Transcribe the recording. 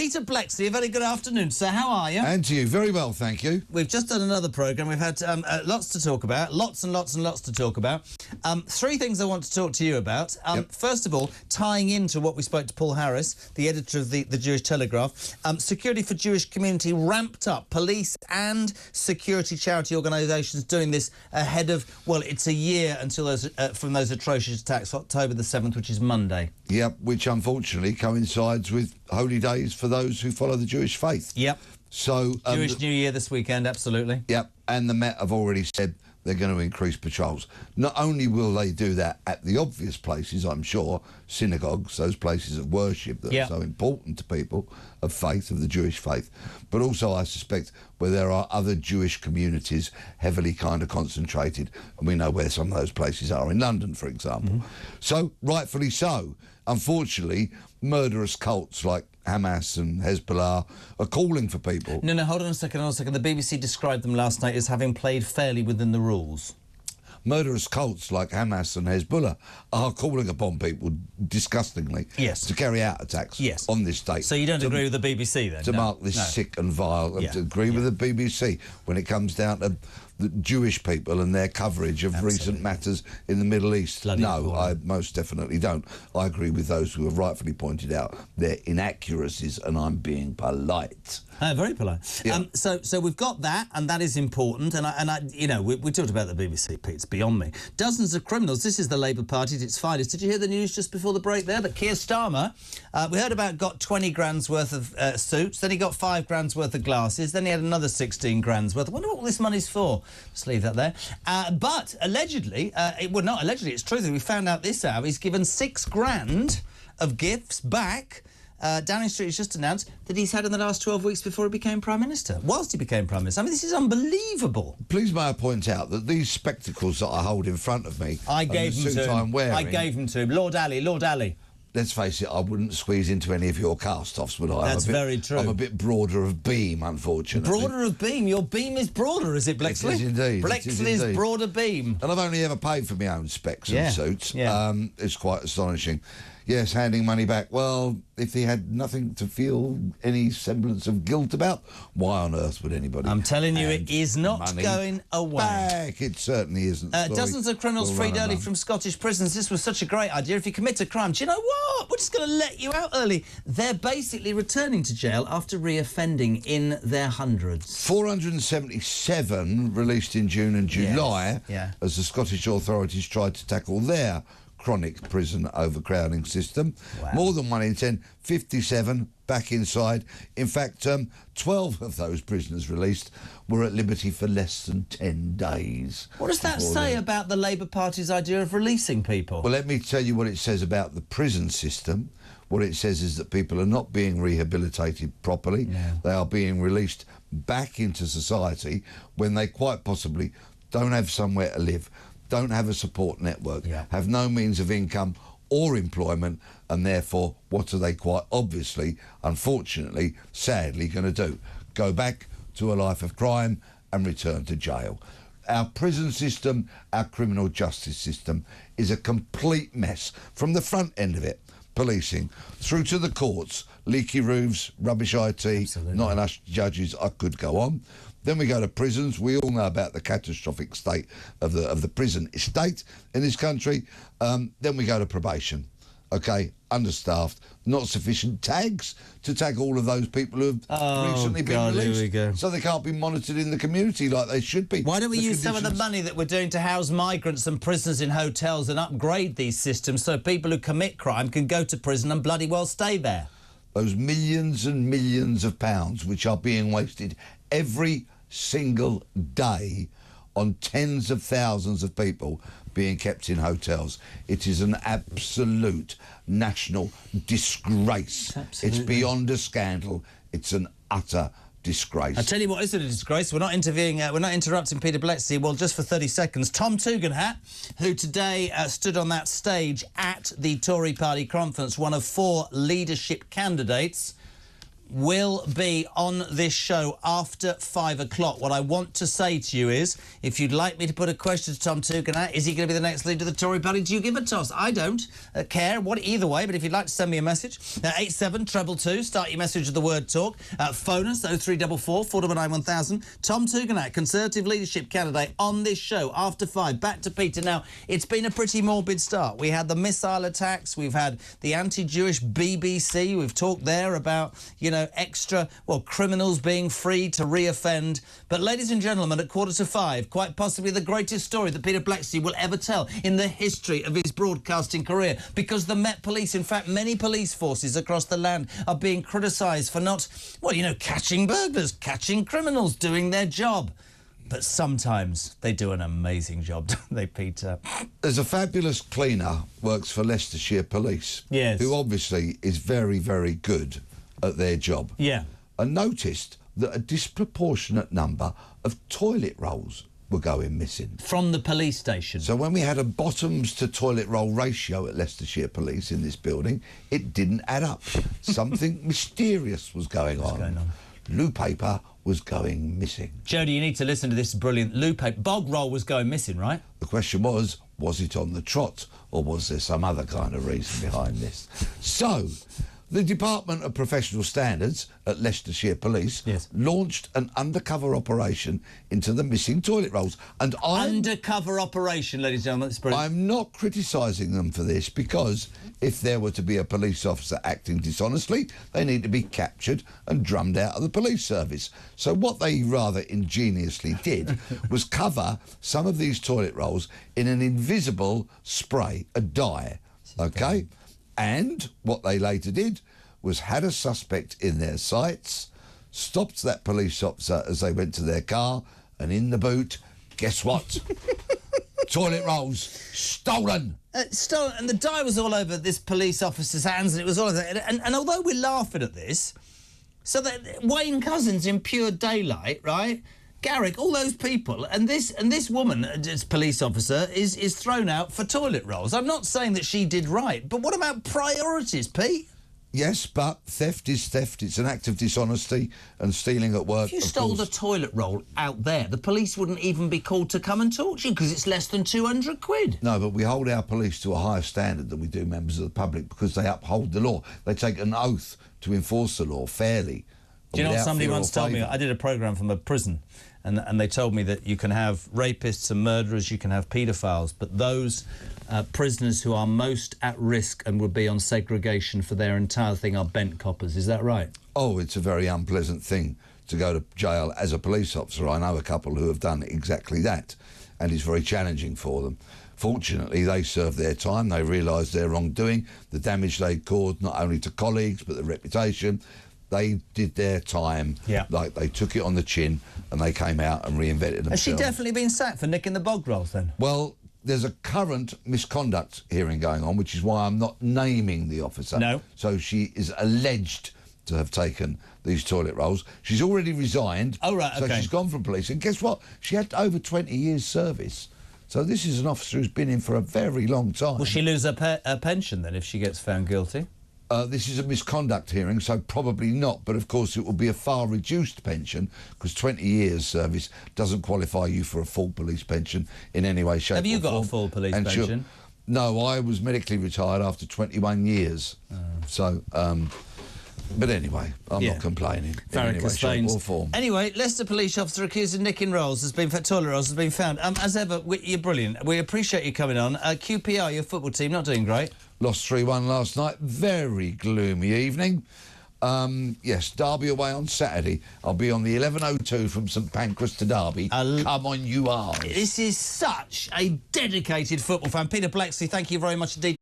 Peter Bleksley, a very good afternoon, sir. How are you? And to you. Very well, thank you. We've just done another programme. We've had lots to talk about. Lots and lots and lots to talk about. Three things I want to talk to you about. First of all, tying into what we spoke to Paul Harris, the editor of the Jewish Telegraph, security for Jewish community ramped up. Police and security charity organisations doing this ahead of, well, it's a year until those from those atrocious attacks, October the 7th, which is Monday. Yep, which unfortunately coincides with holy days for those who follow the Jewish faith. Yep. So Jewish New Year this weekend, absolutely. Yep, and the Met have already said they're going to increase patrols. Not only will they do that at the obvious places, I'm sure, synagogues, those places of worship that are so important to people of faith, of the Jewish faith, but also, I suspect, where there are other Jewish communities heavily kind of concentrated, and we know where some of those places are, in London, for example. So, rightfully so. Unfortunately, murderous cults like Hamas and Hezbollah are calling for people. No, hold on a second, The BBC described them last night as having played fairly within the rules. Murderous cults like Hamas and Hezbollah are calling upon people, disgustingly, to carry out attacks on this state. So you don't agree with the BBC, then? To mark this sick and vile, and to agree with the BBC when it comes down to the Jewish people and their coverage of recent matters in the Middle East. No, I most definitely don't. I agree with those who have rightfully pointed out their inaccuracies, and I'm being polite. Very polite. Yeah. So we've got that, and that is important. And I you know, we talked about the BBC, Pete. It's beyond me. Dozens of criminals. This is the Labour Party at its finest. Did you hear the news just before the break there? That Keir Starmer, we heard about, got 20 grand's worth of suits. Then he got 5 grand's worth of glasses. Then he had another 16 grand's worth. I wonder what all this money's for. Just leave that there. But allegedly, well, not allegedly, it's true that we found out this hour, he's given 6 grand of gifts back. Downing Street has just announced that he's had in the last 12 weeks before he became Prime Minister, whilst he became Prime Minister. I mean, this is unbelievable. Please may I point out that these spectacles that I hold in front of me, I gave them to him. I gave them to him. Lord Ali. Let's face it, I wouldn't squeeze into any of your cast-offs, would I? That's very true. I'm a bit broader of beam, unfortunately. Broader of beam? Your beam is broader, is it, Bleksley? It is indeed. Bleksley's broader beam. And I've only ever paid for my own specs and suits. It's quite astonishing. Yes, handing money back. Well, if he had nothing to feel any semblance of guilt about, why on earth would anybody? I'm telling you, it is not going away. Back. It certainly isn't. Dozens of criminals freed early from Scottish prisons. This was such a great idea. If you commit a crime, do you know what? We're just going to let you out early. They're basically returning to jail after re-offending in their hundreds. 477 released in June and July as the Scottish authorities tried to tackle their chronic prison overcrowding system. Wow. More than 1 in 10, 57 back inside. In fact, 12 of those prisoners released were at liberty for less than 10 days. What does that say about the Labour Party's idea of releasing people? Well, let me tell you what it says about the prison system. What it says is that people are not being rehabilitated properly. They are being released back into society when they quite possibly don't have somewhere to live, don't have a support network, have no means of income or employment, and therefore, what are they quite obviously, unfortunately, sadly going to do? Go back to a life of crime and return to jail. Our prison system, our criminal justice system is a complete mess from the front end of it. Policing, through to the courts, leaky roofs, rubbish IT, not enough judges. I could go on. Then we go to prisons. We all know about the catastrophic state of the prison estate in this country. Then we go to probation. Okay, understaffed, not sufficient tags to tag all of those people who have recently been released. Here we go. So they can't be monitored in the community like they should be. Why don't we use some of the money that we're doing to house migrants and prisoners in hotels and upgrade these systems so people who commit crime can go to prison and bloody well stay there? Those millions and millions of pounds which are being wasted every single day on tens of thousands of people being kept in hotels. It is an absolute national disgrace. It's beyond a scandal. It's an utter disgrace. I tell you what isn't a disgrace. We're not interviewing, we're not interrupting Peter Bleksley. Well, just for 30 seconds. Tom Tugendhat, who today stood on that stage at the Tory party conference, one of 4 leadership candidates. will be on this show after 5 o'clock. What I want to say to you is, if you'd like me to put a question to Tom Tugendhat, is he going to be the next leader of the Tory party? Do you give a toss? I don't care either way, but if you'd like to send me a message, 87222, start your message with the word talk. Phone us, 0344 499 1000. Tom Tugendhat, Conservative leadership candidate, on this show after 5. Back to Peter. Now, it's been a pretty morbid start. We had the missile attacks, we've had the anti-Jewish BBC, we've talked there about, you know, criminals being free to re-offend. But, ladies and gentlemen, at 5:15, quite possibly the greatest story that Peter Bleksley will ever tell in the history of his broadcasting career, because the Met Police, in fact, many police forces across the land, are being criticised for not, catching burglars, catching criminals, doing their job. But sometimes they do an amazing job, don't they, Peter? There's a fabulous cleaner, works for Leicestershire Police, yes, who obviously is very, very good at their job. Yeah. I noticed that a disproportionate number of toilet rolls were going missing. From the police station. So when we had a bottoms to toilet roll ratio at Leicestershire Police in this building, it didn't add up. Something mysterious was going on. Loo paper was going missing. Jody, you need to listen to this brilliant loo paper. Bog roll was going missing, right? The question was it on the trot, or was there some other kind of reason behind this? So, the Department of Professional Standards at Leicestershire Police launched an undercover operation into the missing toilet rolls. And undercover operation, ladies and gentlemen. That's brilliant. I'm not criticising them for this, because if there were to be a police officer acting dishonestly, they need to be captured and drummed out of the police service. So what they rather ingeniously did was cover some of these toilet rolls in an invisible spray, a dye, OK? And what they later did was had a suspect in their sights, stopped that police officer as they went to their car, and in the boot, guess what? Toilet rolls stolen. Stolen, and the dye was all over this police officer's hands, and it was all over. And although we're laughing at this, so that Wayne Couzens in pure daylight, right? Garrick, all those people, and this woman, this police officer, is thrown out for toilet rolls. I'm not saying that she did right, but what about priorities, Pete? Yes, but theft is theft. It's an act of dishonesty, and stealing at work. If you stole the toilet roll out there, the police wouldn't even be called to come and talk to you, because it's less than 200 quid. No, but we hold our police to a higher standard than we do members of the public, because they uphold the law. They take an oath to enforce the law fairly. Do you know what somebody once told me? I did a programme from a prison, and they told me that you can have rapists and murderers, you can have paedophiles, but those prisoners who are most at risk and would be on segregation for their entire thing are bent coppers. Is that right? Oh, it's a very unpleasant thing to go to jail as a police officer. I know a couple who have done exactly that, and it's very challenging for them. Fortunately, they served their time. They realised their wrongdoing, the damage they caused not only to colleagues but the reputation. They did their time, like they took it on the chin, and they came out and reinvented themselves. Has she definitely been sacked for nicking the bog rolls then? Well, there's a current misconduct hearing going on, which is why I'm not naming the officer. No. So she is alleged to have taken these toilet rolls. She's already resigned. Oh, right, so she's gone from police. And guess what? She had over 20 years' service. So this is an officer who's been in for a very long time. Will she lose her pension then if she gets found guilty? This is a misconduct hearing, so probably not. But, of course, it will be a far reduced pension, because 20 years' service doesn't qualify you for a full police pension in any way, shape or form. Have you got a full police pension? No, I was medically retired after 21 years. So, but anyway, I'm not complaining in any way, shape or form. Anyway, Leicester police officer accused of nicking rolls toilet rolls has been found. As ever, you're brilliant. We appreciate you coming on. QPR, your football team, not doing great. Lost 3-1 last night. Very gloomy evening. Yes, Derby away on Saturday. I'll be on the 11:02 from St Pancras to Derby. Come on, you are. This is such a dedicated football fan. Peter Bleksley, thank you very much indeed.